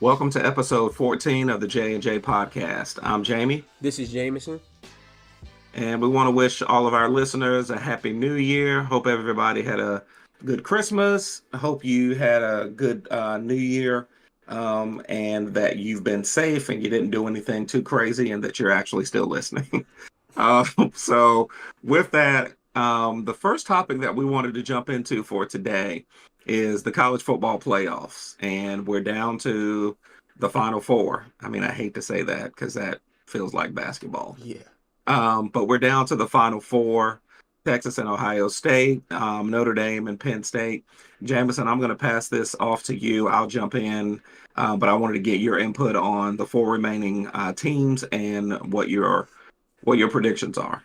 Welcome to episode 14 of the J&J Podcast. I'm Jamie, This is Jameson. and we want to wish all of our listeners a happy new year. Hope everybody had a good Christmas. I hope you had a good new year, and that you've been safe and you didn't do anything too crazy and that you're actually still listening. So, with that, the first topic that we wanted to jump into for today is the college football playoffs, and we're down to the Final Four. I mean, I hate to say that because that feels like basketball. Yeah. But we're down to the Final Four: Texas and Ohio State, Notre Dame and Penn State. Jamison, I'm going to pass this off to you. I'll jump in, but I wanted to get your input on the four remaining teams and what your predictions are.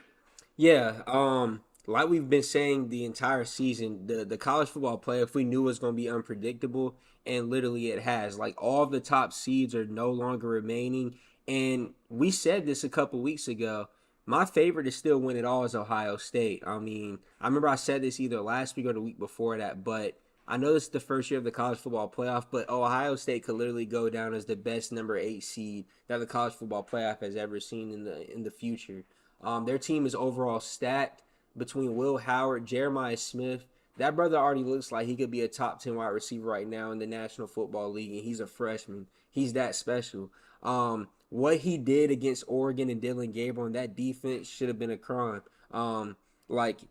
Yeah. Like we've been saying the entire season, the college football playoff we knew was going to be unpredictable, and literally it has. Like all the top seeds are no longer remaining, and we said this a couple weeks ago. My favorite to still win it all is Ohio State. I mean, I remember I said this either last week or the week before that, but I know this is the first year of the college football playoff, but Ohio State could literally go down as the best number 8 seed that the college football playoff has ever seen in the future. Their team is overall stacked between Will Howard, Jeremiah Smith. That brother already looks like he could be a top 10 wide receiver right now in the National Football League, and he's a freshman. He's that special. What he did against Oregon and Dylan Gabriel and that defense should have been a crime.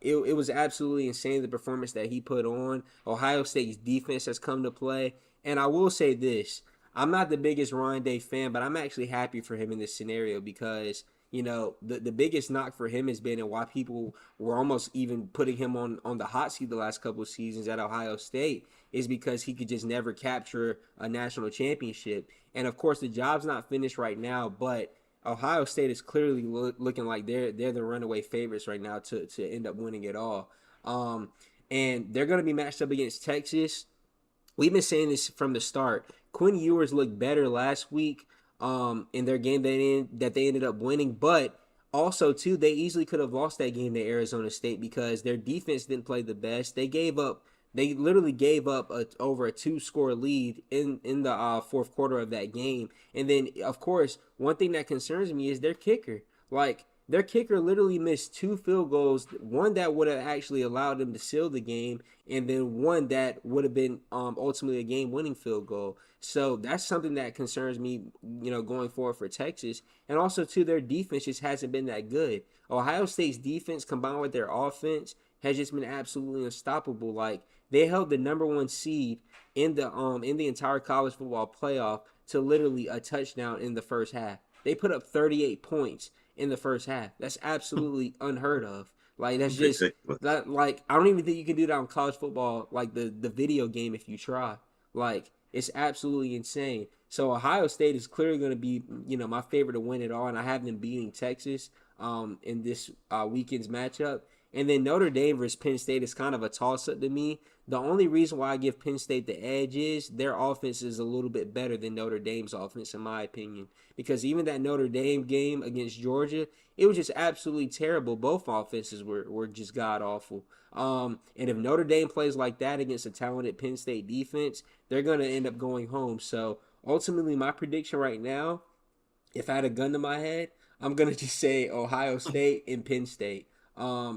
It was absolutely insane the performance that he put on. Ohio State's defense has come to play. And I will say this. I'm not the biggest Ryan Day fan, but I'm actually happy for him in this scenario because the biggest knock for him has been and why people were almost even putting him on the hot seat the last couple of seasons at Ohio State is because he could just never capture a national championship. And of course, the job's not finished right now, but Ohio State is clearly looking like they're the runaway favorites right now to end up winning it all. And they're going to be matched up against Texas. We've been saying this from the start. Quinn Ewers looked better last week in their game that they ended up winning, but also too they easily could have lost that game to Arizona State because their defense didn't play the best. They literally gave up over a 2-score lead in the fourth quarter of that game. And then, of course, one thing that concerns me is their kicker. Like, their kicker literally missed 2 field goals, one that would have actually allowed them to seal the game, and then one that would have been ultimately a game-winning field goal. So that's something that concerns me, going forward for Texas. And also, too, their defense just hasn't been that good. Ohio State's defense combined with their offense has just been absolutely unstoppable. Like, they held the number 1 seed in the entire college football playoff to literally a touchdown in the first half. They put up 38 points in the first half. That's absolutely unheard of. Like that's just that. Like I don't even think you can do that on college football, like the video game if you try. Like it's absolutely insane. So Ohio State is clearly going to be my favorite to win it all, and I have them beating Texas in this weekend's matchup. And then Notre Dame versus Penn State is kind of a toss-up to me. The only reason why I give Penn State the edge is their offense is a little bit better than Notre Dame's offense, in my opinion. Because even that Notre Dame game against Georgia, it was just absolutely terrible. Both offenses were just god-awful. And if Notre Dame plays like that against a talented Penn State defense, they're going to end up going home. So ultimately, my prediction right now, if I had a gun to my head, I'm going to just say Ohio State and Penn State.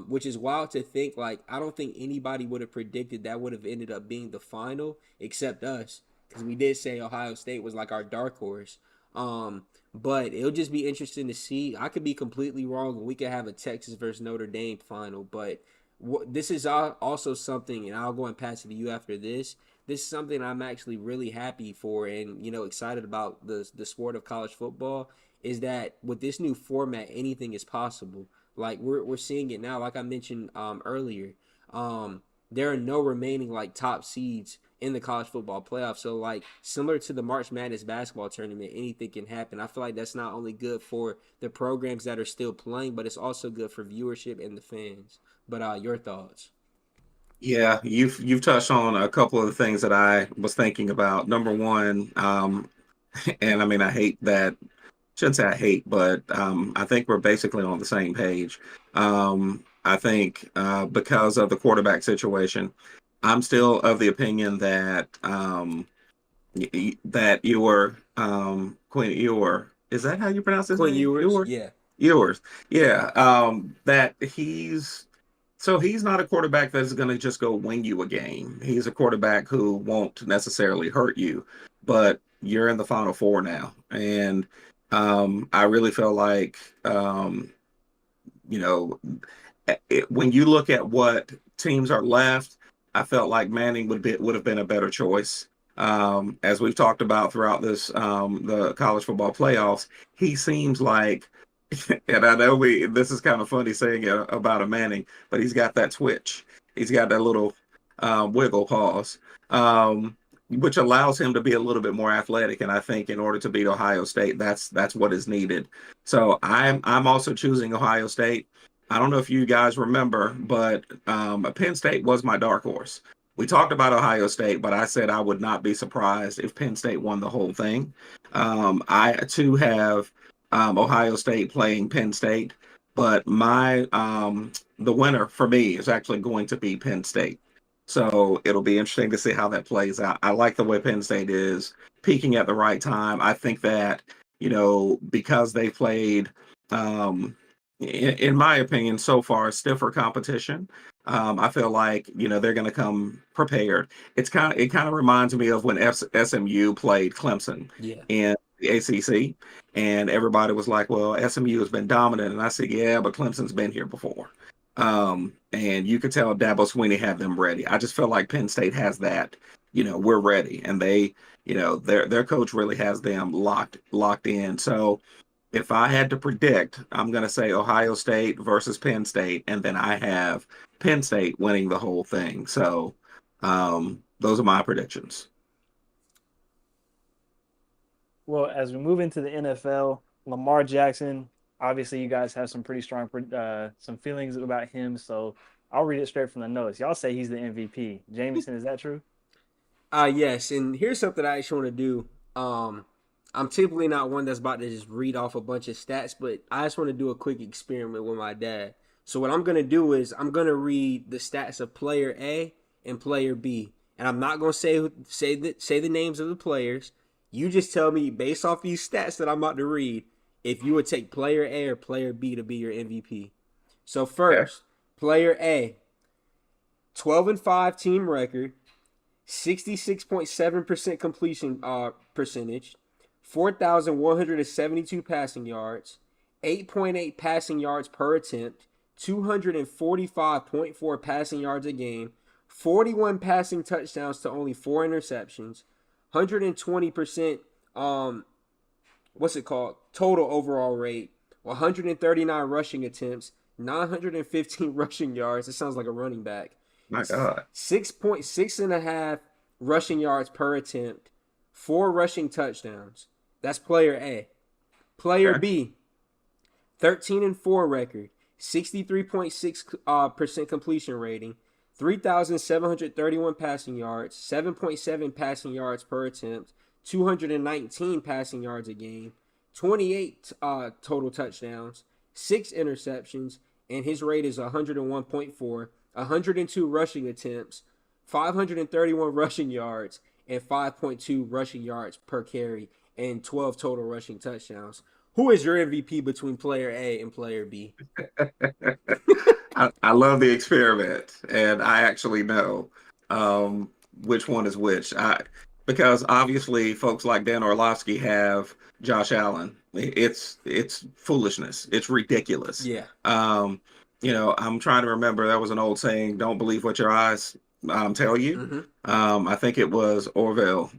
Which is wild to think. Like, I don't think anybody would have predicted that would have ended up being the final except us, because we did say Ohio State was like our dark horse. But it'll just be interesting to see. I could be completely wrong, and we could have a Texas versus Notre Dame final. But this is also something, and I'll go and pass it to you after this. This is something I'm actually really happy for, and excited about the sport of college football. Is that with this new format, anything is possible. Like we're seeing it now. Like I mentioned earlier, there are no remaining like top seeds in the college football playoff. So like similar to the March Madness basketball tournament, anything can happen. I feel like that's not only good for the programs that are still playing, but it's also good for viewership and the fans. But your thoughts? Yeah, you've touched on a couple of the things that I was thinking about. Number one, and I mean I hate that shouldn't say I hate, but I think we're basically on the same page. I think because of the quarterback situation, I'm still of the opinion that that your Quinn Ewer, is that how you pronounce his Quinn name? Ewers, Ewer? yeah, Ewers. Yeah. That he's not a quarterback that's going to just go win you a game. He's a quarterback who won't necessarily hurt you, but you're in the Final Four now, and I really feel like you know when you look at what teams are left, I felt like Manning would have been a better choice. As we've talked about throughout this the college football playoffs, he seems like, and I know this is kind of funny saying it about a Manning, but he's got that twitch. He's got that little wiggle pause, which allows him to be a little bit more athletic. And I think in order to beat Ohio State, that's what is needed. So I'm also choosing Ohio State. I don't know if you guys remember, but Penn State was my dark horse. We talked about Ohio State, but I said I would not be surprised if Penn State won the whole thing. I too have Ohio State playing Penn State, but my the winner for me is actually going to be Penn State. So it'll be interesting to see how that plays out. I like the way Penn State is peaking at the right time. I think that, because they played in my opinion, so far, stiffer competition. I feel like they're going to come prepared. It kind of reminds me of when SMU played Clemson yeah. in the ACC, and everybody was like, "Well, SMU has been dominant," and I said, "Yeah, but Clemson's been here before." And you could tell Dabo Swinney had them ready. I just feel like Penn State has that. We're ready, and they, their coach really has them locked in. So if I had to predict, I'm going to say Ohio State versus Penn State, and then I have Penn State winning the whole thing. So those are my predictions. Well, as we move into the NFL, Lamar Jackson, obviously you guys have some pretty strong some feelings about him, so I'll read it straight from the notes. Y'all say he's the MVP. Jameson, is that true? Yes, and here's something I actually want to do. I'm typically not one that's about to just read off a bunch of stats, but I just want to do a quick experiment with my dad. So what I'm gonna do is I'm gonna read the stats of player A and player B, and I'm not gonna say the names of the players. You just tell me based off these stats that I'm about to read if you would take player A or player B to be your MVP. So Okay. first, player A, 12-5 team record, 66.7% completion percentage, 4,172 passing yards, 8.8 passing yards per attempt, 245.4 passing yards a game, 41 passing touchdowns to only 4 interceptions, 120% total overall rate, 139 rushing attempts, 915 rushing yards. It sounds like a running back. My God. 6.6 and a half rushing yards per attempt, 4 rushing touchdowns. That's player A. Player Okay. B, 13-4 record, 63.6% completion rating, 3,731 passing yards, 7.7 passing yards per attempt, 219 passing yards a game, 28 total touchdowns, 6 interceptions, and his rate is 101.4, 102 rushing attempts, 531 rushing yards, and 5.2 rushing yards per carry, and 12 total rushing touchdowns. Who is your MVP between player A and player B? I love the experiment, and I actually know which one is which. Because obviously, folks like Dan Orlovsky have Josh Allen. It's foolishness. It's ridiculous. Yeah. I'm trying to remember. That was an old saying: "Don't believe what your eyes tell you." Mm-hmm. I think it was Orville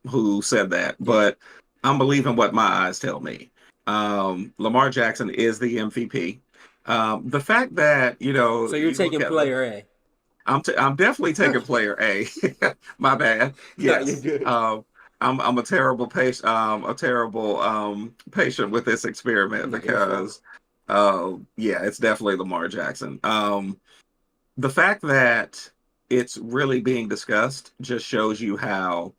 who said that, Yeah. but I'm believing what my eyes tell me. Lamar Jackson is the MVP. The fact that So you're you look taking at player A. I'm definitely taking player A. My bad. No, you're Yes. good. I'm a terrible patient. A terrible patient with this experiment No, you're fine. because yeah, it's definitely Lamar Jackson. The fact that it's really being discussed just shows you how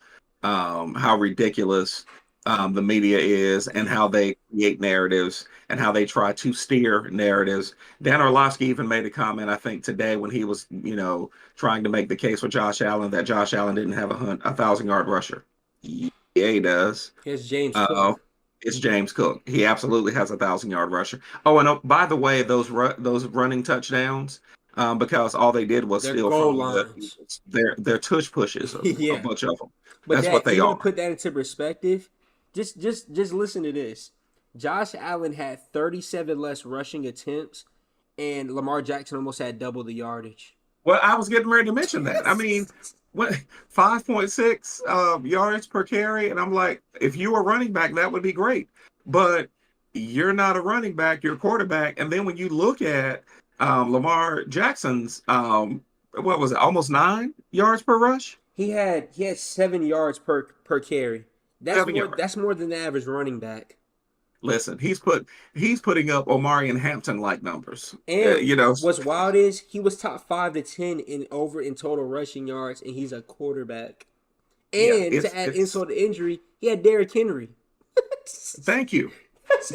ridiculous the media is and how they create narratives and how they try to steer narratives. Dan Orlovsky even made a comment, I think, today when he was, trying to make the case for Josh Allen that Josh Allen didn't have a 1,000-yard rusher. Yeah, he does. Here's James Uh, Cook. it's James Cook. He absolutely has 1,000 yard rusher. Oh, and by the way, those running touchdowns, because all they did was Their steal goal from the lines. their tush pushes, a Yeah. bunch of them. But That's what that they even to are. put that into perspective, just listen to this. Josh Allen had 37 less rushing attempts, and Lamar Jackson almost had double the yardage. Well, I was getting ready to mention that. I mean, what 5.6 yards per carry, and I'm like, if you were running back, that would be great. But you're not a running back, you're a quarterback. And then when you look at Lamar Jackson's, what was it, almost 9 yards per rush? He had 7 yards per carry. That's 7 yards. that's more than the average running back. Listen, he's putting up Omarion Hampton like numbers. And You know, what's wild is he was top 5 to 10 in total rushing yards, and he's a quarterback. yeah, And to add insult to injury, he had Derrick Henry. thank you.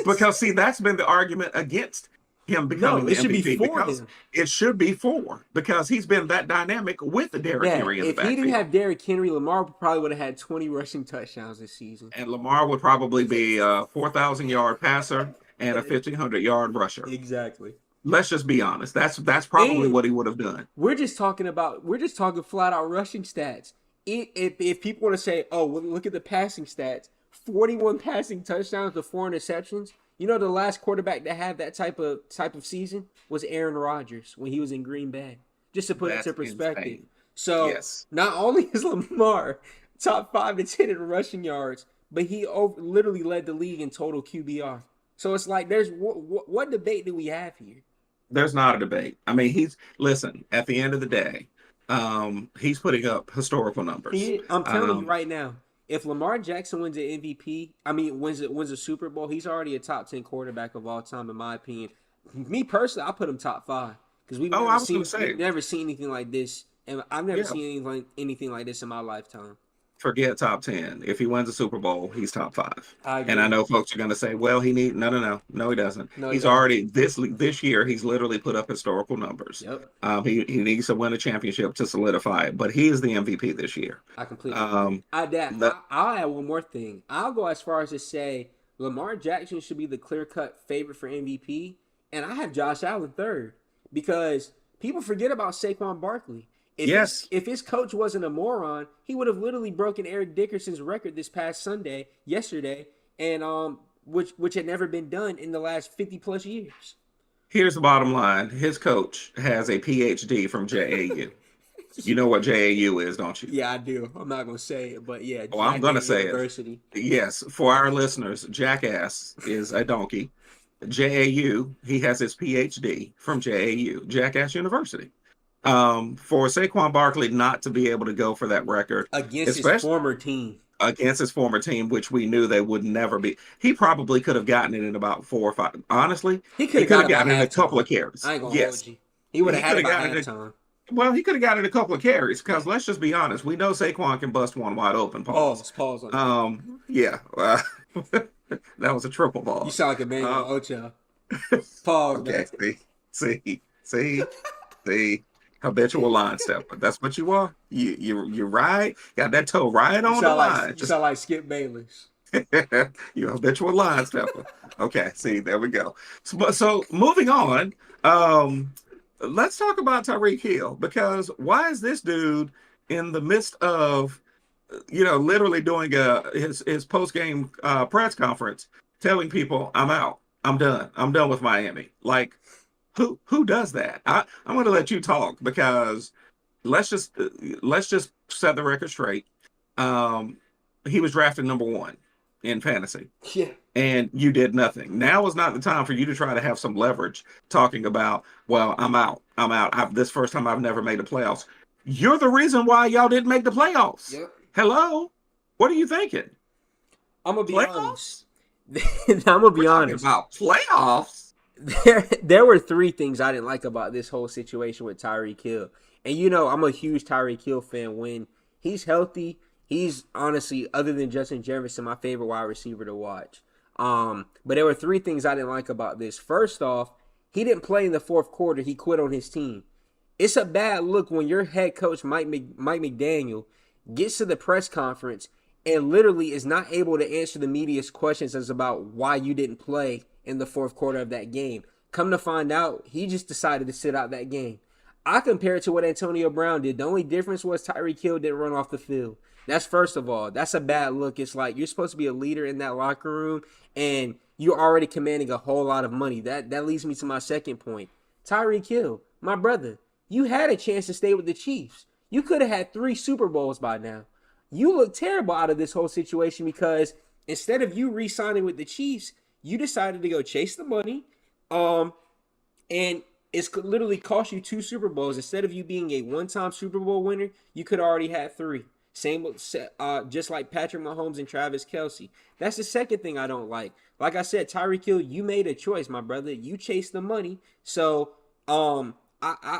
Because see, that's been the argument against him becoming No, the it should be MVP for because him. it should be for because he's been that dynamic with the Derrick Yeah, Henry in the if he backfield. didn't have Derrick Henry, Lamar probably would have had 20 rushing touchdowns this season. And Lamar would probably be a 4,000 yard passer and a 1,500 yard rusher. Exactly. Let's just be honest. That's probably And what he would have done. we're just talking flat out rushing stats. If people want to say, oh, well, look at the passing stats, 41 passing touchdowns to 4 interceptions. You know, the last quarterback to have that type of season was Aaron Rodgers when he was in Green Bay. Just to put it That's into perspective. insane. So Yes. not only is Lamar top 5 to 10 in rushing yards, but he literally led the league in total QBR. So it's like, there's what debate do we have here? There's not a debate. I mean, listen, at the end of the day, he's putting up historical numbers. I'm telling you Um, right now, if Lamar Jackson wins the MVP, I mean wins a Super Bowl, he's already a top 10 quarterback of all time, in my opinion. Me personally, I put him top 5 because I was going to say, we've never seen anything like this, and I've never yeah, seen anything like this in my lifetime. forget top 10. If he wins a Super Bowl, he's top 5. I And I agree. know folks are going to say, well, no, he doesn't. No, he He's don't. already this year. He's literally put up historical numbers. Yep, He needs to win a championship to solidify it, but he is the MVP this year. I completely agree. Um, I'll add one more thing. I'll go as far as to say Lamar Jackson should be the clear-cut favorite for MVP, and I have Josh Allen third because people forget about Saquon Barkley. Yes. If his coach wasn't a moron, he would have literally broken Eric Dickerson's record this past yesterday, and which had never been done in the last 50 plus years. Here's the bottom line: his coach has a PhD from JAU. You know what JAU is, don't you? Yeah, I do. I'm not gonna say it, but yeah, Oh, I'm gonna say University. it. Yes, for our listeners, Jackass is a donkey. JAU, he has his PhD from JAU, Jackass University. For Saquon Barkley not to be able to go for that record Against his former team. Against his former team, which we knew they would never be. He probably could have gotten it in about 4 or 5. Honestly, he could have gotten it in a halftime. couple of carries. I ain't gonna Yes. hold you. He would have had it by gotten halftime. Well, he could have gotten a couple of carries because let's just be honest. We know Saquon can bust one wide open. Pause. Pause on that. Yeah. That was a triple ball. You sound like Emmanuel Ocho. Pause. Okay. Man. See. Habitual line stepper. That's what you are. You right. Got that toe right on the line. You sound like Skip Bayless. You're a habitual line stepper. Okay. See, there we go. So moving on. Let's talk about Tyreek Hill because why is this dude in the midst of, literally doing his post game press conference, telling people I'm out, I'm done with Miami. Like, who does that? I'm going to let you talk because let's just set the record straight. He was drafted number 1 in fantasy. Yeah. And you did nothing. Now is not the time for you to try to have some leverage talking about, well, I'm out. This first time I've never made the playoffs. You're the reason why y'all didn't make the playoffs. Yep. Hello? What are you thinking? I'm going to be honest. Playoffs? I'm going to be honest. About playoffs? There were 3 things I didn't like about this whole situation with Tyreek Hill. And I'm a huge Tyreek Hill fan. When he's healthy, he's honestly, other than Justin Jefferson, my favorite wide receiver to watch. But there were 3 things I didn't like about this. First off, he didn't play in the 4th quarter. He quit on his team. It's a bad look when your head coach, Mike McDaniel, gets to the press conference and literally is not able to answer the media's questions as about why you didn't play in the fourth quarter of that game. Come to find out, he just decided to sit out that game. I compare it to what Antonio Brown did. The only difference was Tyreek Hill didn't run off the field. That's first of all. That's a bad look. It's like you're supposed to be a leader in that locker room, and you're already commanding a whole lot of money. That leads me to my second point. Tyreek Hill, my brother, you had a chance to stay with the Chiefs. You could have had 3 Super Bowls by now. You look terrible out of this whole situation because instead of you re-signing with the Chiefs, you decided to go chase the money, and it's literally cost you 2 Super Bowls. Instead of you being a one-time Super Bowl winner, you could already had 3. Same with just like Patrick Mahomes and Travis Kelce. That's the second thing I don't like. Like I said, Tyreek Hill, you made a choice, my brother. You chased the money. So I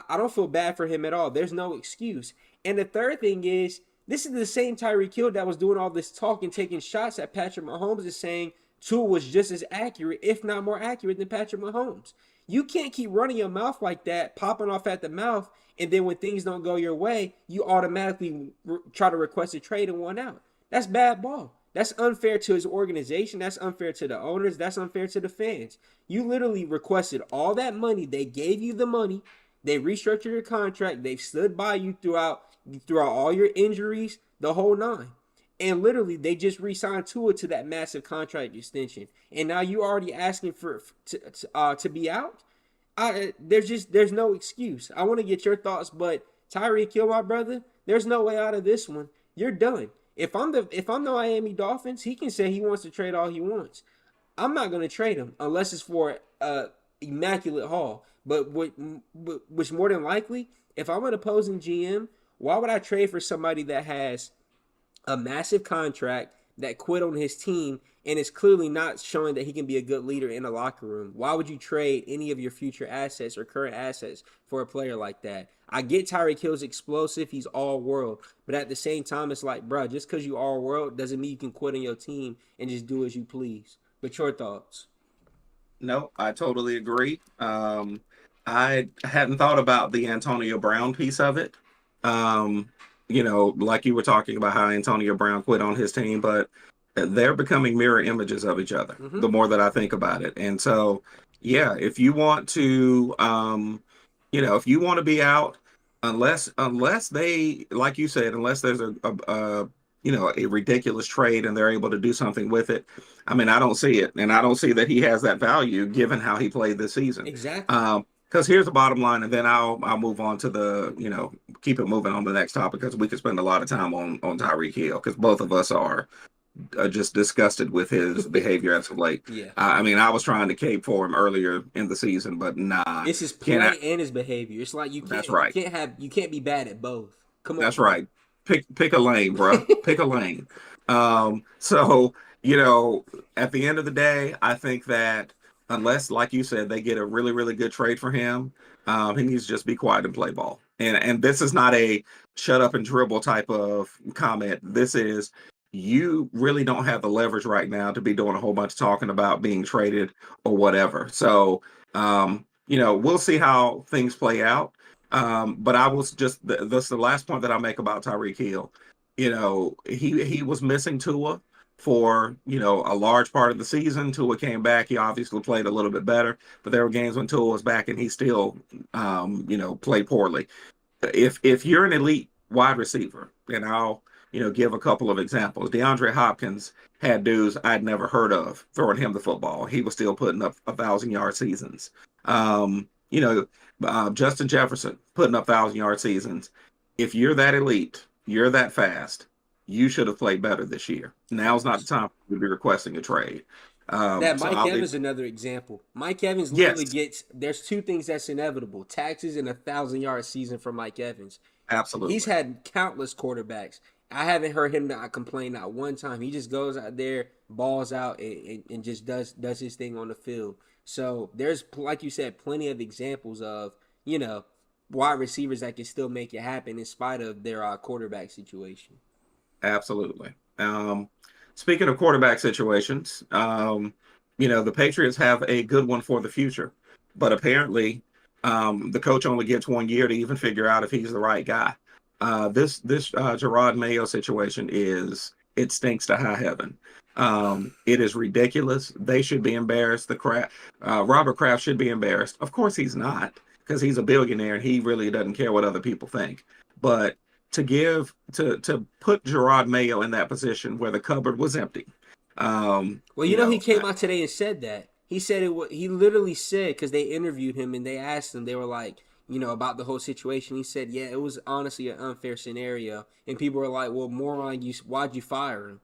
don't feel bad for him at all. There's no excuse. And the third thing is, this is the same Tyreek Hill that was doing all this talk and taking shots at Patrick Mahomes is saying Tua was just as accurate, if not more accurate than Patrick Mahomes. You can't keep running your mouth like that, popping off at the mouth, and then when things don't go your way, you automatically try to request a trade and one out. That's bad ball. That's unfair to his organization. That's unfair to the owners. That's unfair to the fans. You literally requested all that money. They gave you the money. They restructured your contract. They've stood by you throughout all your injuries, the whole 9. And literally, they just re-signed Tua to that massive contract extension. And now you already asking to be out? There's no excuse. I want to get your thoughts, but Tyreek Hill, my brother, there's no way out of this one. You're done. If I'm the Miami Dolphins, he can say he wants to trade all he wants. I'm not going to trade him unless it's for immaculate haul. But which more than likely, if I'm an opposing GM, why would I trade for somebody that has a massive contract, that quit on his team, and is clearly not showing that he can be a good leader in a locker room? Why would you trade any of your future assets or current assets for a player like that? I get Tyreek Hill's explosive. He's all world. But at the same time, it's like, bro, just because you all world doesn't mean you can quit on your team and just do as you please. But your thoughts? No, I totally agree. I hadn't thought about the Antonio Brown piece of it. Like you were talking about how Antonio Brown quit on his team, but they're becoming mirror images of each other the more that I think about it. And so, yeah, if you want to, if you want to be out, unless they, like you said, unless there's a ridiculous trade and they're able to do something with it. I mean, I don't see it. And I don't see that he has that value given how he played this season. Exactly. Because here's the bottom line, and then I'll move on to the, keep it moving on to the next topic, because we could spend a lot of time on Tyreek Hill, because both of us are just disgusted with his behavior as of late. Yeah. I mean, I was trying to cape for him earlier in the season, but nah. It's his play and his behavior. It's like you can't be bad at both. Come on. That's right. Pick a lane, bro. Pick a lane. So, at the end of the day, I think that unless, like you said, they get a really, really good trade for him, he needs to just be quiet and play ball. And this is not a shut up and dribble type of comment. This is, you really don't have the leverage right now to be doing a whole bunch of talking about being traded or whatever. So, we'll see how things play out. But I was just, that's the last point that I'll make about Tyreek Hill. He was missing Tua for, a large part of the season. Tua came back. He obviously played a little bit better, but there were games when Tua was back and he still, played poorly. If you're an elite wide receiver, and I'll, give a couple of examples. DeAndre Hopkins had dudes I'd never heard of throwing him the football. He was still putting up 1,000-yard seasons. Justin Jefferson putting up 1,000-yard seasons. If you're that elite, you're that fast, you should have played better this year. Now's not the time to be requesting a trade. Mike Evans is another example. Mike Evans literally gets, there's 2 things that's inevitable: taxes and a 1,000-yard season for Mike Evans. Absolutely. He's had countless quarterbacks. I haven't heard him not complain not one time. He just goes out there, balls out, and just does his thing on the field. So there's, like you said, plenty of examples of, wide receivers that can still make it happen in spite of their quarterback situation. Absolutely. Speaking of quarterback situations, the Patriots have a good one for the future, but apparently the coach only gets 1 year to even figure out if he's the right guy. This Gerard Mayo situation is it stinks to high heaven. It is ridiculous. They should be embarrassed. Robert Kraft should be embarrassed. Of course he's not, because he's a billionaire and he really doesn't care what other people think. But to put Gerard Mayo in that position where the cupboard was empty. Well, he came out today and said that. He said he literally said, because they interviewed him and they asked him, they were like, about the whole situation. He said, yeah, it was honestly an unfair scenario. And people were like, well, moron, why'd you fire him?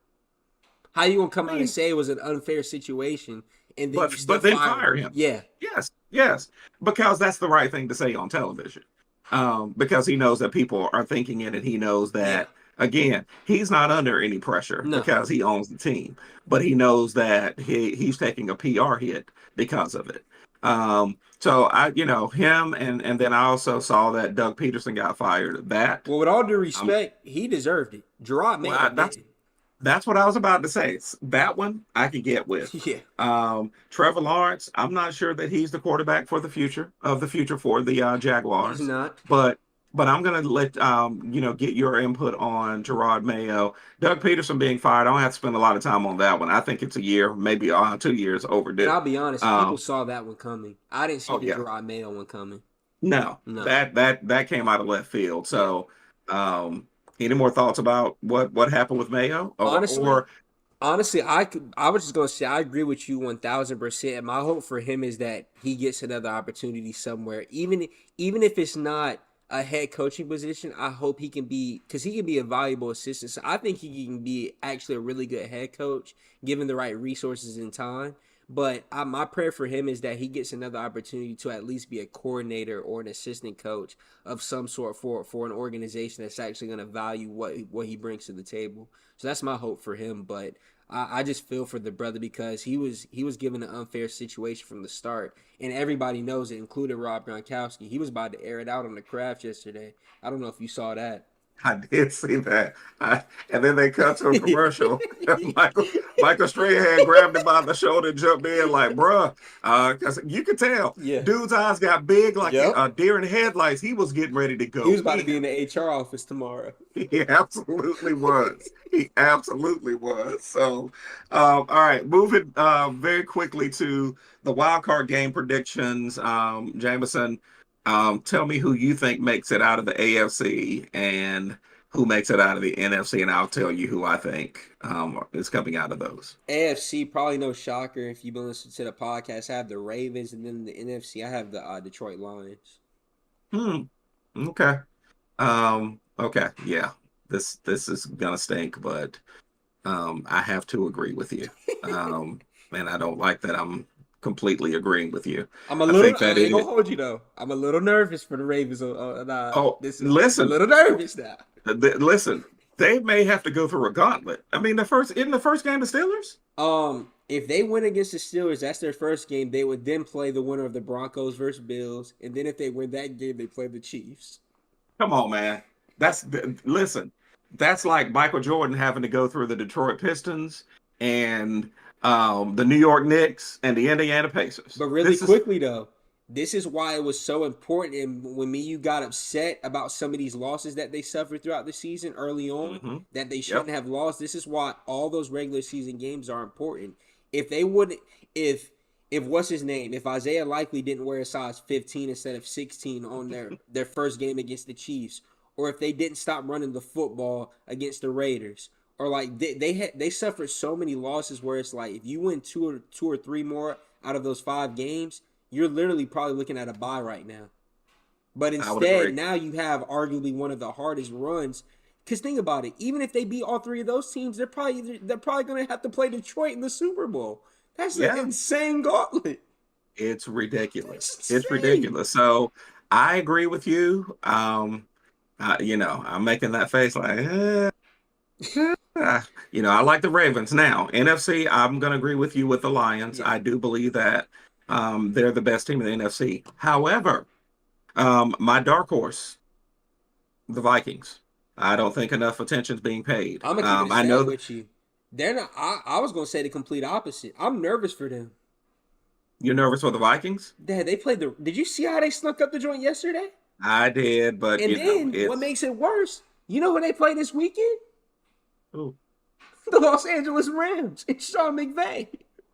How you gonna come out and say it was an unfair situation and then but then fire him? Yeah. Yes, because that's the right thing to say on television. Because he knows that people are thinking it, and he knows that again, he's not under any pressure because he owns the team, but he knows that he's taking a PR hit because of it. So him, and then I also saw that Doug Peterson got fired. Well, with all due respect, he deserved it. Gerard Mayo. That's what I was about to say. That one I could get with. Yeah. Trevor Lawrence, I'm not sure that he's the quarterback for the future for the Jaguars. He's not. But I'm gonna let get your input on Gerard Mayo. Doug Peterson being fired, I don't have to spend a lot of time on that one. I think it's a year, maybe 2 years overdue. And I'll be honest, people saw that one coming. I didn't see the Gerard Mayo one coming. No. That came out of left field. So any more thoughts about what happened with Mayo? Honestly, I was just gonna say I agree with you 1000%. My hope for him is that he gets another opportunity somewhere, even if it's not a head coaching position. I hope he can be, because he can be a valuable assistant. So I think he can be actually a really good head coach given the right resources and time. But my prayer for him is that he gets another opportunity to at least be a coordinator or an assistant coach of some sort for an organization that's actually going to value what he brings to the table. So that's my hope for him. But I just feel for the brother, because he was given an unfair situation from the start, and everybody knows it, including Rob Gronkowski. He was about to air it out on the Craft yesterday. I don't know if you saw that. I did see that. And then they cut to a commercial. Michael Strahan grabbed him by the shoulder and jumped in like, bruh. Because you could tell. Dude's eyes got big like a deer in headlights. He was getting ready to go. He was about to be in the HR office tomorrow. He absolutely was. So, all right. Moving very quickly to the wild card game predictions. Jameson, tell me who you think makes it out of the AFC and who makes it out of the NFC, and I'll tell you who I think is coming out of those. AFC, probably no shocker if you've been listening to the podcast. I have the Ravens, and then the NFC, I have the Detroit Lions. Okay. Okay. Yeah. This is gonna stink, but I have to agree with you. And I don't like that I'm completely agreeing with you. I ain't gonna hold you though. I'm a little nervous for the Ravens. Listen, I'm a little nervous now. Listen, they may have to go through a gauntlet. I mean, in the first game, the Steelers. If they win against the Steelers, that's their first game. They would then play the winner of the Broncos versus Bills, and then if they win that game, they play the Chiefs. Come on, man. Listen. That's like Michael Jordan having to go through the Detroit Pistons and the New York Knicks and the Indiana Pacers. But really quickly, though, this is why it was so important. And when you got upset about some of these losses that they suffered throughout the season early on, that they shouldn't have lost, this is why all those regular season games are important. If they wouldn't, if what's his name, if Isaiah Likely didn't wear a size 15 instead of 16 on their first game against the Chiefs, or if they didn't stop running the football against the Raiders, or like they suffered so many losses where it's like if you win two or three more out of those 5 games, you're literally probably looking at a bye right now. But instead, now you have arguably one of the hardest runs. Because think about it, even if they beat all 3 of those teams, they're probably going to have to play Detroit in the Super Bowl. That's an insane gauntlet. It's ridiculous. It's ridiculous. So I agree with you. I'm making that face like, I like the Ravens. Now, NFC, I'm going to agree with you with the Lions. I do believe that they're the best team in the NFC. However, my dark horse, the Vikings. I don't think enough attention's being paid. I'm going to keep it with you. They're not. I was going to say the complete opposite. I'm nervous for them. You're nervous for the Vikings? Dad, they played did you see how they snuck up the joint yesterday? I did, but what makes it worse? You know who they play this weekend? Who? The Los Angeles Rams. It's Sean McVay.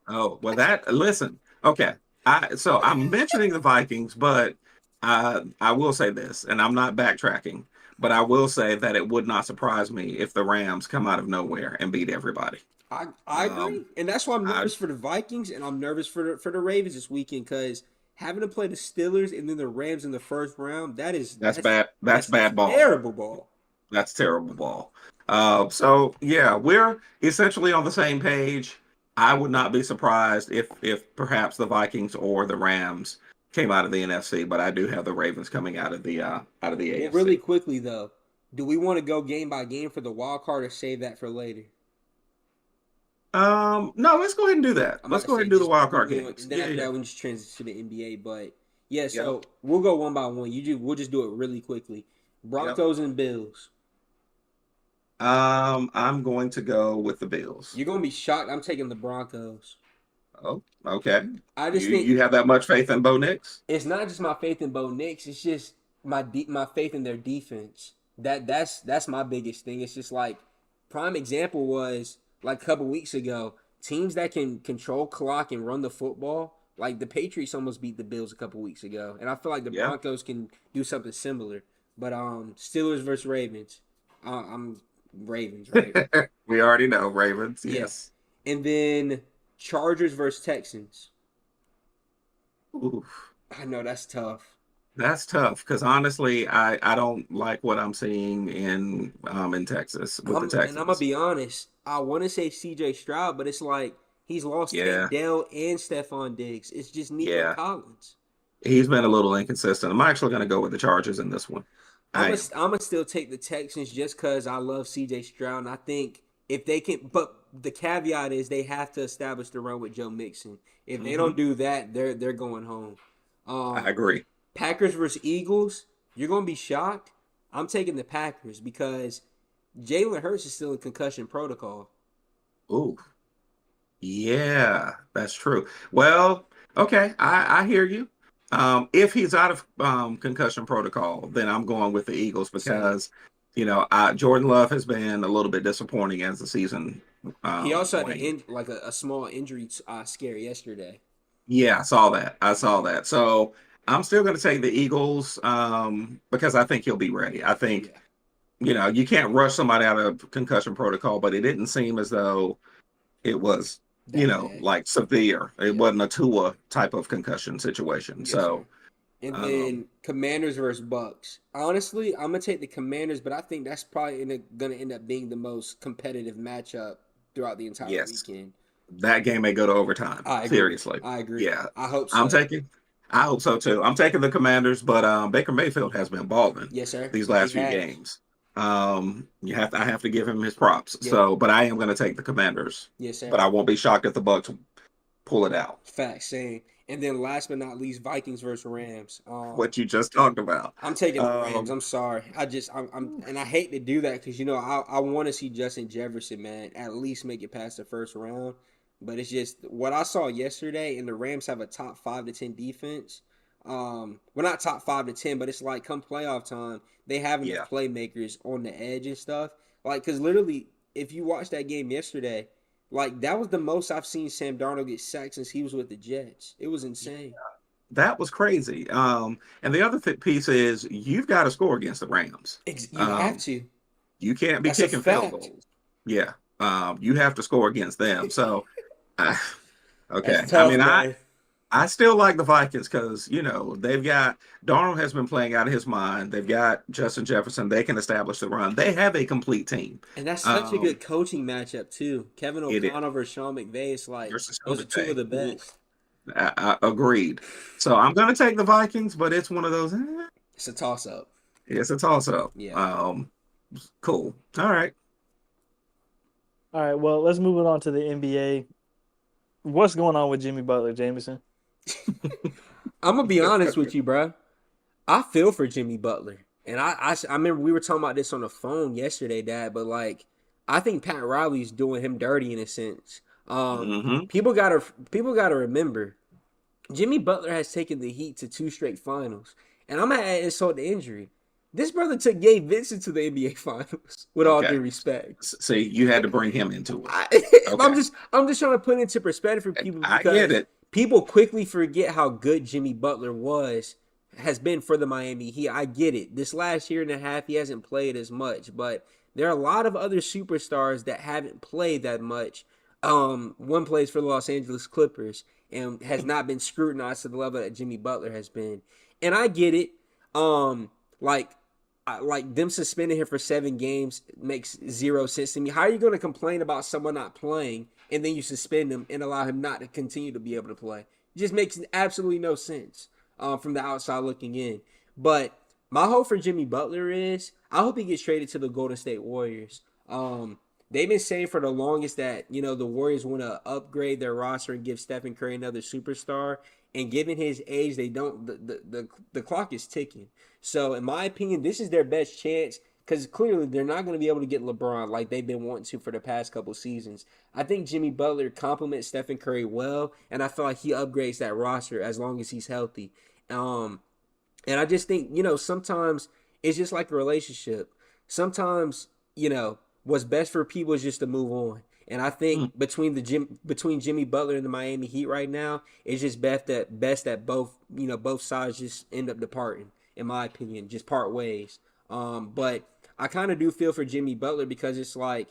Oh, well, listen, okay. I'm mentioning the Vikings, but I will say this, and I'm not backtracking, but I will say that it would not surprise me if the Rams come out of nowhere and beat everybody. I agree, and that's why I'm I, nervous for the Vikings, and I'm nervous for the Ravens this weekend because having to play the Steelers and then the Rams in the first round, that's bad. That's bad ball. Terrible ball. That's terrible ball. So yeah, we're essentially on the same page. I would not be surprised if perhaps the Vikings or the Rams came out of the NFC, but I do have the Ravens coming out of the AFC. Well, really quickly though, do we want to go game by game for the wild card or save that for later? No, let's go ahead and do that. Let's go ahead and do the wild card games. Then after that, we just transition to the NBA. But yeah, so we'll go one by one. We'll just do it really quickly. Broncos and Bills. I'm going to go with the Bills. You're gonna be shocked. I'm taking the Broncos. Oh, okay. I just think you have that much faith in Bo Nix? It's not just my faith in Bo Nix. It's just my faith in their defense. That's my biggest thing. It's just like prime example was like a couple weeks ago. Teams that can control clock and run the football, like the Patriots almost beat the Bills a couple weeks ago, and I feel like the Broncos can do something similar. But Steelers versus Ravens. I'm Ravens. We already know Ravens. Yes. And then Chargers versus Texans. Oof. I know that's tough. That's tough because honestly, I don't like what I'm seeing in Texas with the Texans. And I'm gonna be honest. I want to say C.J. Stroud, but it's like he's lost Dell and Stephon Diggs. It's just Nico Collins. He's been a little inconsistent. I'm actually going to go with the Chargers in this one. I'm gonna still take the Texans just because I love C.J. Stroud, and I think if they can, but the caveat is they have to establish the run with Joe Mixon. If they don't do that, they're going home. I agree. Packers versus Eagles, you're gonna be shocked. I'm taking the Packers because Jalen Hurts is still in concussion protocol. Ooh, yeah, that's true. Well, okay, I hear you. If he's out of concussion protocol, then I'm going with the Eagles because Jordan Love has been a little bit disappointing as the season. He also had a small injury scare yesterday. Yeah, I saw that. So I'm still going to take the Eagles because I think he'll be ready. I think you can't rush somebody out of concussion protocol, but it didn't seem as though it was like severe. It wasn't a Tua type of concussion situation. Yes, so, and then Commanders versus Bucks. Honestly, I'm gonna take the Commanders, but I think that's probably gonna end up being the most competitive matchup throughout the entire weekend. That game may go to overtime. Seriously, I agree. Yeah, I hope so. I hope so too. I'm taking the Commanders, but Baker Mayfield has been balling. Yes, sir. These last few games. I have to give him his props. Yeah. So, but I am going to take the Commanders. Yes, sir. But I won't be shocked if the Bucks pull it out. Facts, same. And then last but not least, Vikings versus Rams. What you just talked about. I'm taking the Rams. I'm sorry. And I hate to do that because I want to see Justin Jefferson, man, at least make it past the first round. But it's just what I saw yesterday, and the Rams have a top 5 to 10 defense. Well, not top 5 to 10, but it's like come playoff time, they have the playmakers on the edge and stuff. Like, because literally, if you watch that game yesterday, like that was the most I've seen Sam Darnold get sacked since he was with the Jets. It was insane. That was crazy. And the other piece is you've got to score against the Rams. You have to. You can't be kicking field goals. Yeah. You have to score against them. So, okay. Tough, I mean, man. I still like the Vikings because, they've got Darnold has been playing out of his mind. They've got Justin Jefferson. They can establish the run. They have a complete team. And that's such a good coaching matchup, too. Kevin O'Connell versus Sean McVay. It's like those are two of the best. I agreed. So I'm going to take the Vikings, but it's one of those. It's a toss-up. It's a toss-up. Yeah. Cool. All right. All right. Well, let's move on to the NBA. What's going on with Jimmy Butler, Jameson? I'm gonna be honest with you, bro. I feel for Jimmy Butler, and I remember we were talking about this on the phone yesterday, Dad. But like, I think Pat Riley's doing him dirty in a sense. People gotta remember, Jimmy Butler has taken the Heat to 2 straight finals, and I'm gonna add insult to injury. This brother took Gabe Vincent to the NBA Finals. With all due respect, See, you had to bring him into it. I'm just trying to put it into perspective for people I because get it. people quickly forget how good Jimmy Butler has been for the Miami Heat. I get it. This last year and a half, he hasn't played as much, but there are a lot of other superstars that haven't played that much. One plays for the Los Angeles Clippers and has not been scrutinized to the level that Jimmy Butler has been. And I get it. Like them suspending him for 7 games makes zero sense to me. How are you going to complain about someone not playing and then you suspend him and allow him not to continue to be able to play? It just makes absolutely no sense from the outside looking in. But my hope for Jimmy Butler is I hope he gets traded to the Golden State Warriors. They've been saying for the longest that, the Warriors want to upgrade their roster and give Stephen Curry another superstar. And given his age, they don't. The clock is ticking. So, in my opinion, this is their best chance because clearly they're not going to be able to get LeBron like they've been wanting to for the past couple seasons. I think Jimmy Butler complements Stephen Curry well, and I feel like he upgrades that roster as long as he's healthy. And I just think sometimes it's just like a relationship. Sometimes what's best for people is just to move on. And I think between Jimmy Butler and the Miami Heat right now, it's just best that both sides just end up departing, in my opinion, just part ways. But I kind of do feel for Jimmy Butler because it's like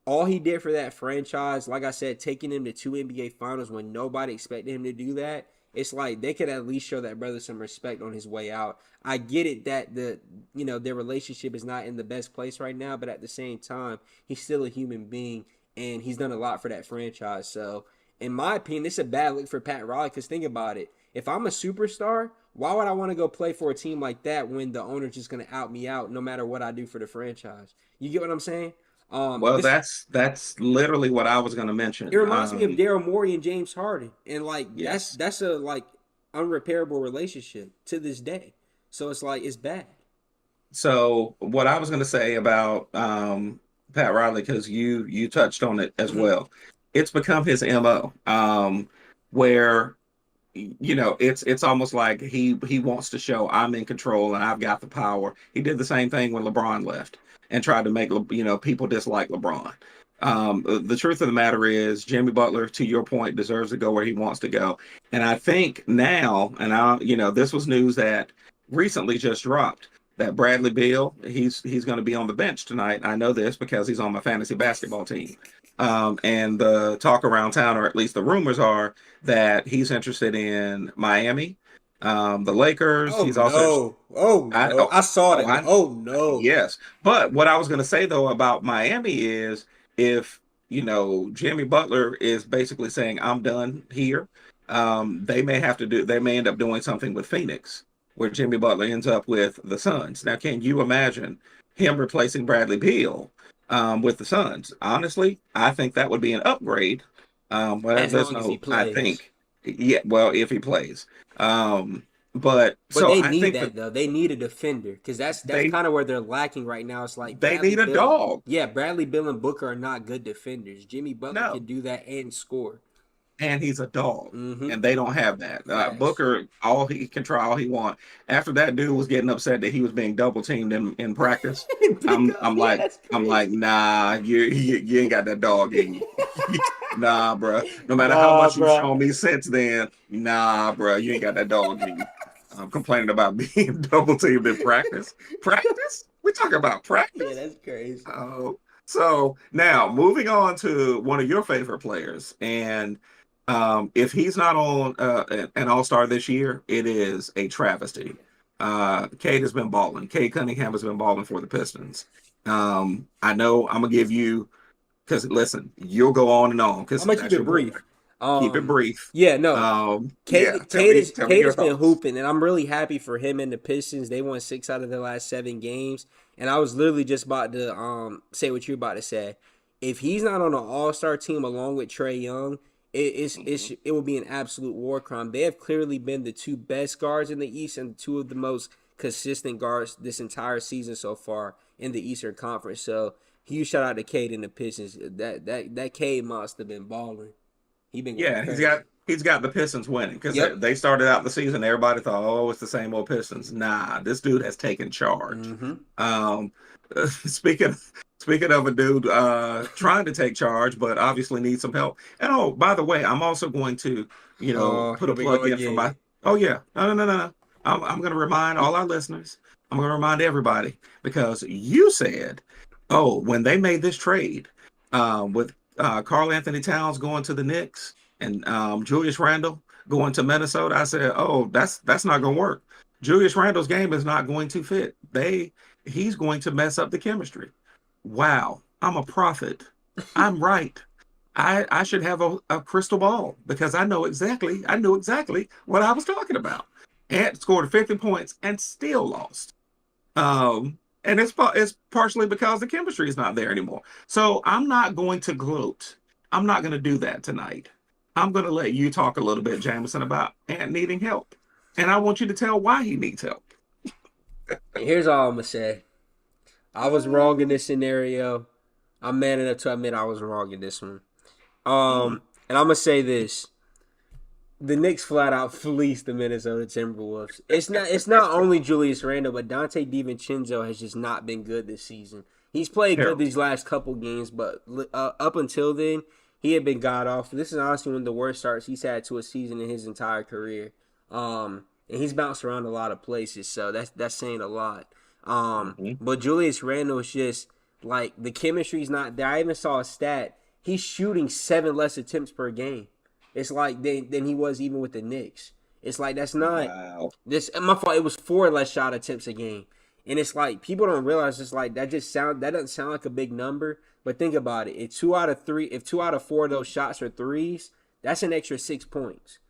all he did for that franchise, like I said, taking him to 2 NBA Finals when nobody expected him to do that. It's like they could at least show that brother some respect on his way out. I get it that their relationship is not in the best place right now, but at the same time, he's still a human being. And he's done a lot for that franchise. So, in my opinion, it's a bad look for Pat Riley because think about it. If I'm a superstar, why would I want to go play for a team like that when the owner's just going to out me out no matter what I do for the franchise? You get what I'm saying? Well, that's literally what I was going to mention. It reminds me of Daryl Morey and James Harden. And, yes. that's a, unrepairable relationship to this day. So, it's bad. So, what I was going to say about Pat Riley, because you touched on it as well. It's become his MO, where it's almost like he wants to show I'm in control and I've got the power. He did the same thing when LeBron left and tried to make people dislike LeBron. The truth of the matter is Jimmy Butler, to your point, deserves to go where he wants to go. And I think now, and this was news that recently just dropped, that Bradley Beal, he's going to be on the bench tonight. I know this because he's on my fantasy basketball team. And the talk around town, or at least the rumors are, that he's interested in Miami, the Lakers. Oh, he's also I saw that. No. Yes. But what I was going to say, though, about Miami is if, Jimmy Butler is basically saying, I'm done here, they may end up doing something with Phoenix, where Jimmy Butler ends up with the Suns. Now, can you imagine him replacing Bradley Beal with the Suns? Honestly, I think that would be an upgrade. As long as he plays. I think, if he plays. But they need that though. They need a defender because that's kind of where they're lacking right now. It's like they need a dog. Yeah, Bradley Beal and Booker are not good defenders. Jimmy Butler can do that and score. And he's a dog, mm-hmm. and they don't have that. Yes. Booker, he can try all he wants. After that dude was getting upset that he was being double teamed in practice, I'm like, nah, you ain't got that dog in you. Nah, bro. No matter how much you've shown me since then, nah, bro, you ain't got that dog in you. I'm complaining about being double teamed in practice. Practice? We talking about practice? Yeah, that's crazy. So now moving on to one of your favorite players, and if he's not on an All-Star this year, it is a travesty. Cade has been balling. Cade Cunningham has been balling for the Pistons. I know I'm gonna give you, because listen, you'll go on and on. I'm gonna keep it brief. Keep it brief. Yeah, no. Cade has been hooping, and I'm really happy for him and the Pistons. They won 6 out of their last 7 games, and I was literally just about to say what you're about to say. If he's not on an All-Star team along with Trae Young, it will be an absolute war crime. They have clearly been the 2 best guards in the East and 2 of the most consistent guards this entire season so far in the Eastern Conference. So huge shout out to Cade and the Pistons. That Cade must have been balling. He's he's got the Pistons winning because Yep. they started out the season. Everybody thought, oh, it's the same old Pistons. Nah, this dude has taken charge. Mm-hmm. Um, speaking of a dude trying to take charge, but obviously needs some help. And oh, by the way, I'm also going to, Oh, put a here we go plug in for again. my. Oh yeah, no. I'm going to remind all our listeners. I'm going to remind everybody because you said, oh, when they made this trade with Karl Anthony Towns going to the Knicks and Julius Randle going to Minnesota, I said, oh, that's not going to work. Julius Randle's game is not going to fit. He's going to mess up the chemistry. Wow, I'm a prophet. I'm right. I should have a crystal ball because I knew exactly what I was talking about. Ant scored 50 points and still lost. And it's partially because the chemistry is not there anymore. So I'm not going to gloat. I'm not going to do that tonight. I'm going to let you talk a little bit, Jameson, about Ant needing help. And I want you to tell why he needs help. Here's all I'm gonna say. I was wrong in this scenario. I'm man enough to admit I was wrong in this one. And I'm gonna say this: the Knicks flat out fleeced the Minnesota Timberwolves. It's not only Julius Randle, but Dante DiVincenzo has just not been good this season. He's played good these last couple games, but up until then, he had been god awful. This is honestly one of the worst starts he's had to a season in his entire career. And he's bounced around a lot of places, so that's saying a lot. But Julius Randle is just like the chemistry's not there. I even saw a stat. He's shooting 7 less attempts per game. It's like than he was even with the Knicks. It's like that's not this. My fault. It was 4 less shot attempts a game, and it's like people don't realize. It's like that doesn't sound like a big number, but think about it. If 2 out of 4 of those shots are threes, that's an extra 6 points.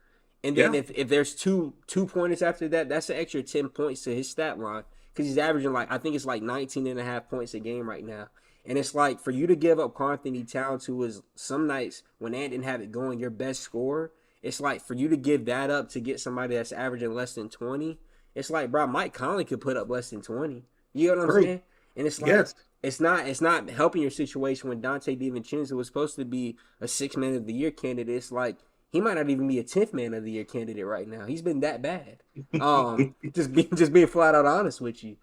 And then if there's two pointers after that, that's an extra 10 points to his stat line because he's averaging I think it's 19 and a half points a game right now. And it's like for you to give up Karl Anthony Towns, who was some nights when Ant didn't have it going, your best scorer, it's like for you to give that up to get somebody that's averaging less than 20, it's like, bro, Mike Conley could put up less than 20. You know what I'm saying? And it's like it's not helping your situation when Dante DiVincenzo was supposed to be a 6th man of the year candidate. It's like he might not even be a 10th man of the year candidate right now. He's been that bad. Just being flat out honest with you.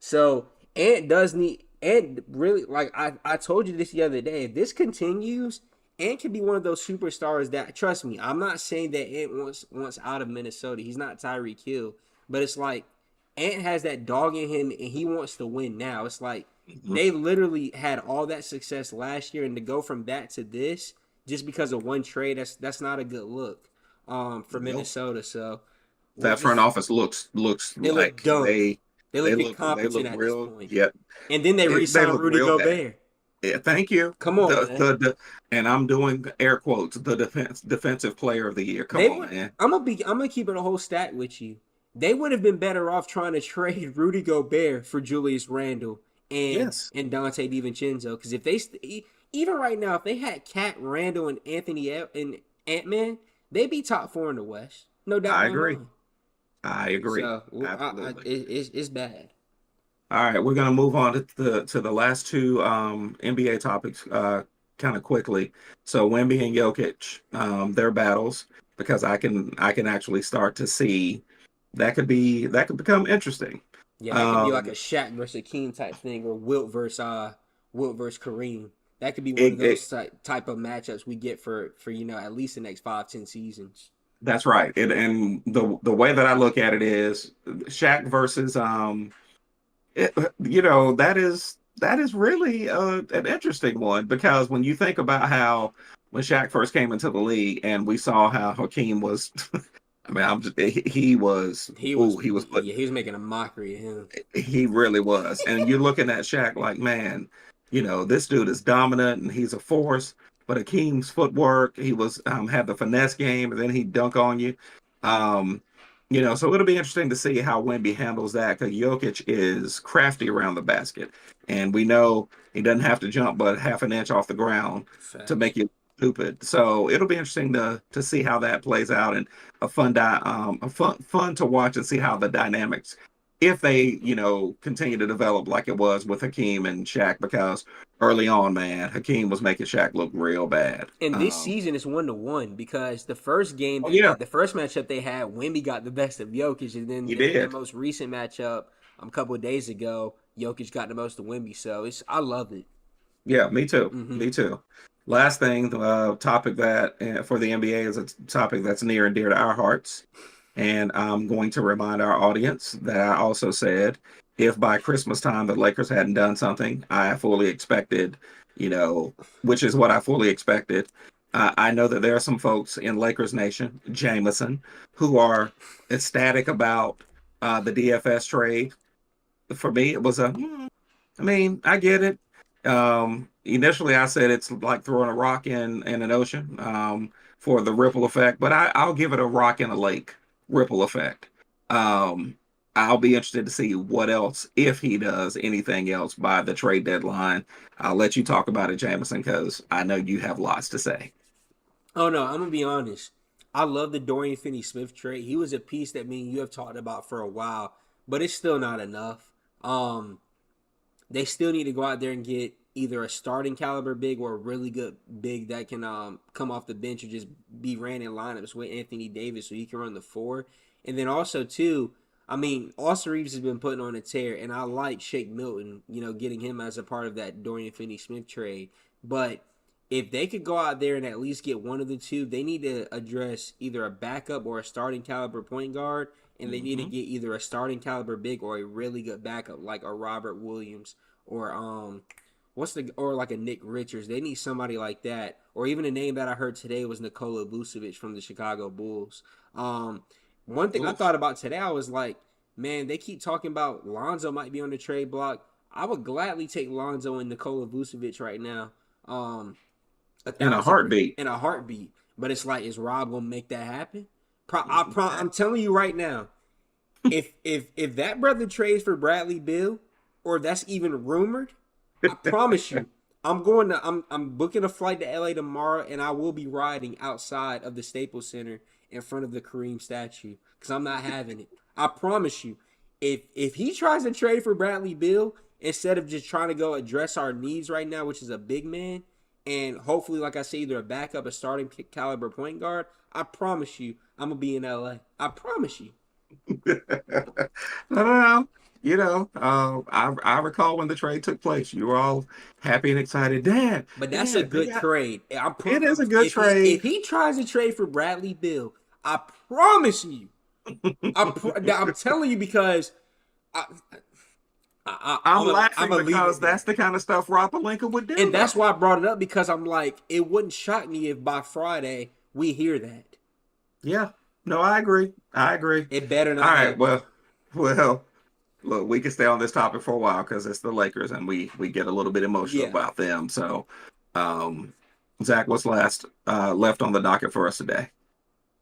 So Ant really I told you this the other day. If this continues, Ant can be one of those superstars that trust me. I'm not saying that Ant wants out of Minnesota. He's not Tyreek Hill, but it's like Ant has that dog in him and he wants to win now. It's like they literally had all that success last year, and to go from that to this just because of one trade, that's not a good look for Minnesota. So that front office looks like dumb. they look incompetent at this point. Yeah. And then they re-signed Rudy Gobert. Yeah, thank you. Come on, and I'm doing air quotes, the defensive player of the year. Come on, man. I'm gonna keep it a whole stat with you. They would have been better off trying to trade Rudy Gobert for Julius Randle and Dante DiVincenzo, because if they even right now, if they had Cat, Randle, and Anthony and Ant-Man, they'd be top 4 in the West. No doubt. I agree. So, it's bad. All right, we're gonna move on to the last 2 NBA topics kind of quickly. So Wemby and Jokic, their battles, because I can actually start to see that could become interesting. Yeah, that could be like a Shaq versus Akeem type thing, or Wilt versus Kareem. That could be one of those type of matchups we get for at least the next 5-10 seasons. That's right. And the way that I look at it is Shaq versus that is really an interesting one, because when you think about how when Shaq first came into the league and we saw how Hakeem was I mean, he was making a mockery of him. He really was. And you're looking at Shaq like, man, this dude is dominant and he's a force. But Hakeem's footwork, he was had the finesse game, and then he'd dunk on you. So it'll be interesting to see how Wemby handles that, because Jokic is crafty around the basket, and we know he doesn't have to jump but half an inch off the ground to make you stupid. So it'll be interesting to see how that plays out, and fun to watch and see how the dynamics, if they, continue to develop like it was with Hakeem and Shaq, because early on, man, Hakeem was making Shaq look real bad. And this season it's 1-1 because the first game Oh yeah, the first matchup they had, Wemby got the best of Jokic, and then he in the did. most recent matchup a couple of days ago, Jokic got the most of Wemby. So I love it. Yeah, me too. Mm-hmm. Me too. Last thing, topic that for the NBA is a topic that's near and dear to our hearts. And I'm going to remind our audience that I also said if by Christmas time the Lakers hadn't done something, I fully expected, which is what I fully expected. I know that there are some folks in Lakers Nation, Jameson, who are ecstatic about the DFS trade. For me, it was I mean, I get it. Initially, I said it's like throwing a rock in an ocean for the ripple effect, but I'll give it a rock in a lake ripple effect. Um, I'll be interested to see what else, if he does anything else by the trade deadline. I'll let you talk about it, Jameson, because I know you have lots to say. Oh no, I'm gonna be honest. I love the Dorian Finney-Smith trade. He was a piece that me and you have talked about for a while, but it's still not enough. They still need to go out there and get either a starting caliber big or a really good big that can come off the bench or just be ran in lineups with Anthony Davis so he can run the four. And then also too, I mean, Austin Reeves has been putting on a tear, and I like Shake Milton, getting him as a part of that Dorian Finney-Smith trade. But if they could go out there and at least get one of the two, they need to address either a backup or a starting caliber point guard, and they need to get either a starting caliber big or a really good backup like a Robert Williams or or like a Nick Richards. They need somebody like that. Or even a name that I heard today was Nikola Vucevic from the Chicago Bulls. One thing I thought about today, I was like, man, they keep talking about Lonzo might be on the trade block. I would gladly take Lonzo and Nikola Vucevic right now. In a heartbeat. In a heartbeat. But it's like, is Rob gonna make that happen? I'm telling you right now, if that brother trades for Bradley Beal, or that's even rumored, I promise you, I'm booking a flight to LA tomorrow, and I will be riding outside of the Staples Center in front of the Kareem statue because I'm not having it. I promise you, if he tries to trade for Bradley Beal instead of just trying to go address our needs right now, which is a big man, and hopefully, like I say, either a backup, a starting caliber point guard, I promise you, I'm gonna be in LA. I promise you. No. I recall when the trade took place. You were all happy and excited, Dad. But that's a good trade. It is a good trade. If he tries to trade for Bradley Beal, I promise you, I'm telling you because I'm laughing because that's the kind of stuff Rob Pelinka would do. And that's why I brought it up, because I'm like, it wouldn't shock me if by Friday we hear that. Yeah. No, I agree. It better not. All right. Well, look, we can stay on this topic for a while because it's the Lakers and we get a little bit emotional about them. So, Zach, what's left on the docket for us today?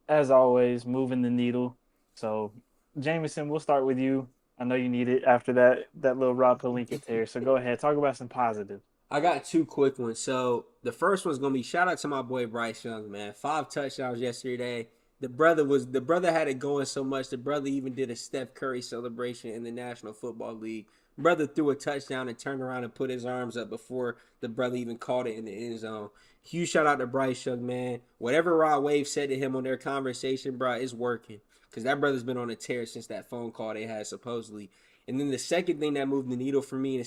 As always, moving the needle. So, Jameson, we'll start with you. I know you need it after that little Rob Pelinka tear. So go ahead, talk about some positive. I got two quick ones. So the first one's gonna be shout out to my boy Bryce Young, man. 5 touchdowns yesterday. The brother had it going so much. The brother even did a Steph Curry celebration in the National Football League. Brother threw a touchdown and turned around and put his arms up before the brother even caught it in the end zone. Huge shout out to Bryce Young, man. Whatever Rod Wave said to him on their conversation, bro, it's working. Because that brother's been on a tear since that phone call they had supposedly. And then the second thing that moved the needle for me, and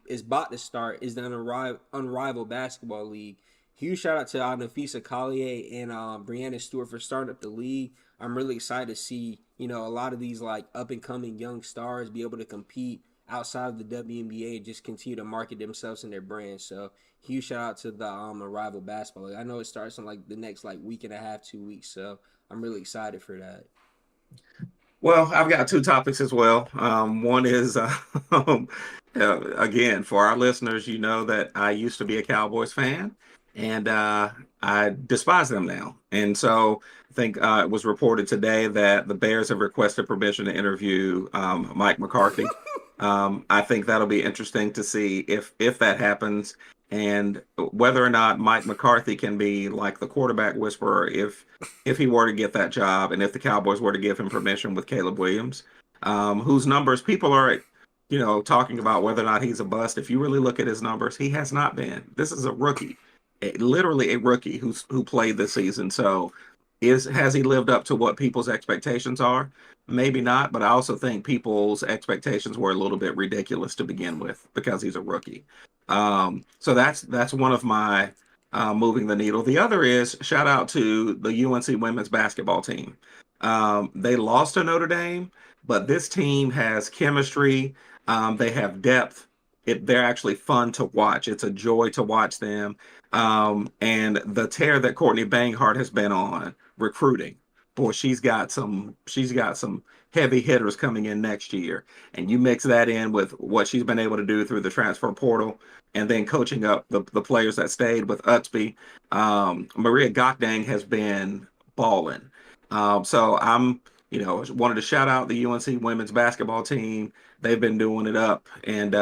it's about to start, is the Unrivaled Basketball League. Huge shout out to Nafisa Collier and Brianna Stewart for starting up the league. I'm really excited to see, a lot of these like up and coming young stars be able to compete outside of the WNBA and just continue to market themselves and their brand. So huge shout out to the Unrivaled Basketball League. I know it starts in like the next like week and a half, 2 weeks. So I'm really excited for that. Well, I've got two topics as well. One is, again, for our listeners, you know that I used to be a Cowboys fan, and I despise them now. And so I think it was reported today that the Bears have requested permission to interview Mike McCarthy. I think that'll be interesting to see if that happens, and whether or not Mike McCarthy can be like the quarterback whisperer if he were to get that job, and if the Cowboys were to give him permission with Caleb Williams. whose numbers people are, talking about whether or not he's a bust. If you really look at his numbers, he has not been. This is a rookie, literally a rookie who played this season. So, has he lived up to what people's expectations are? Maybe not, but I also think people's expectations were a little bit ridiculous to begin with because he's a rookie. So that's one of my moving the needle. The other is shout out to the UNC women's basketball team. They lost to Notre Dame, but this team has chemistry. They have depth. They're actually fun to watch. It's a joy to watch them. And the tear that Courtney Banghart has been on recruiting, boy, she's got some heavy hitters coming in next year. And you mix that in with what she's been able to do through the transfer portal, and then coaching up the players that stayed with Utsby. Maria Gokdang has been balling. So wanted to shout out the UNC women's basketball team. They've been doing it up, and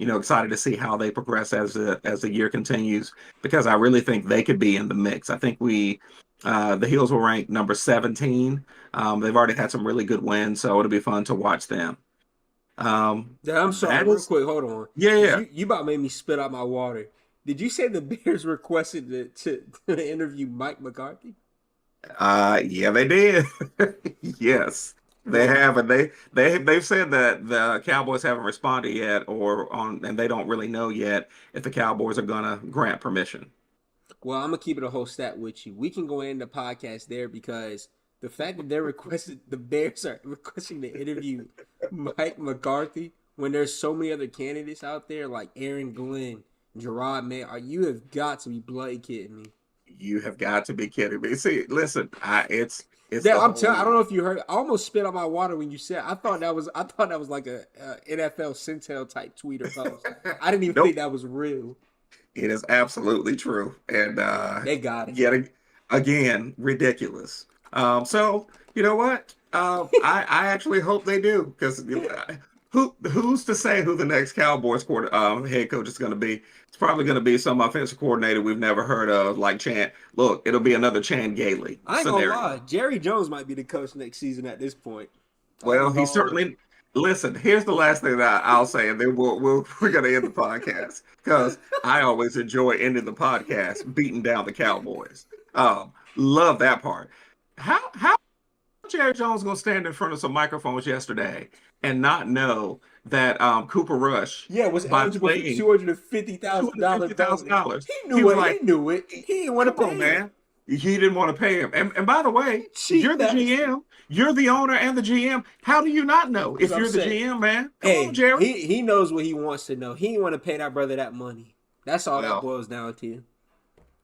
excited to see how they progress as the year continues, because I really think they could be in the mix. I think the Heels will rank number 17. They've already had some really good wins, so it'll be fun to watch them. I'm sorry, real quick, hold on. Yeah. You about made me spit out my water. Did you say the Bears requested to interview Mike McCarthy? Yeah, they did. Yes, they have, and they've said that the Cowboys haven't responded yet, and they don't really know yet if the Cowboys are gonna grant permission. Well, I'm gonna keep it a whole stat with you. We can go into the podcast there, because the fact that the Bears are requesting to interview Mike McCarthy when there's so many other candidates out there like Aaron Glenn, Gerard May, you have got to be bloody kidding me. You have got to be kidding me. See, listen, it's. Yeah, I don't know if you heard. I almost spit out my water when you said. I thought that was like a NFL Centel type tweet or post. I didn't even think that was real. It is absolutely true, and they got it. Yet again, ridiculous. So you know what? I actually hope they do, because who's to say who the next Cowboys head coach is going to be? It's probably going to be some offensive coordinator we've never heard of, like Chan. Look, it'll be another Chan Gailey scenario. Gonna lie, Jerry Jones might be the coach next season at this point. Well, he certainly. Listen, here's the last thing that I'll say, and then we're going to end the podcast, because I always enjoy ending the podcast beating down the Cowboys. Love that part. How Jerry Jones going to stand in front of some microphones yesterday and not know that Cooper Rush was eligible for $250,000. He knew it. He didn't want to pay him, man. He didn't want to pay him. And by the way, you're the GM. You're the owner and the GM. How do you not know if you're the GM, man? Come on, Jerry. He knows what he wants to know. He didn't want to pay that brother that money. That's all that boils down to.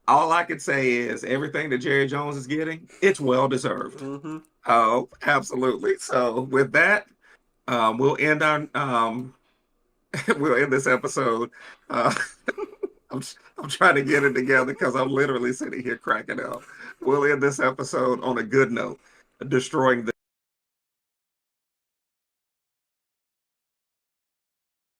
All I can say is everything that Jerry Jones is getting, it's well deserved. Mm-hmm. Oh, absolutely. So with that, we'll end this episode. I'm trying to get it together because I'm literally sitting here cracking up. We'll end this episode on a good note, destroying the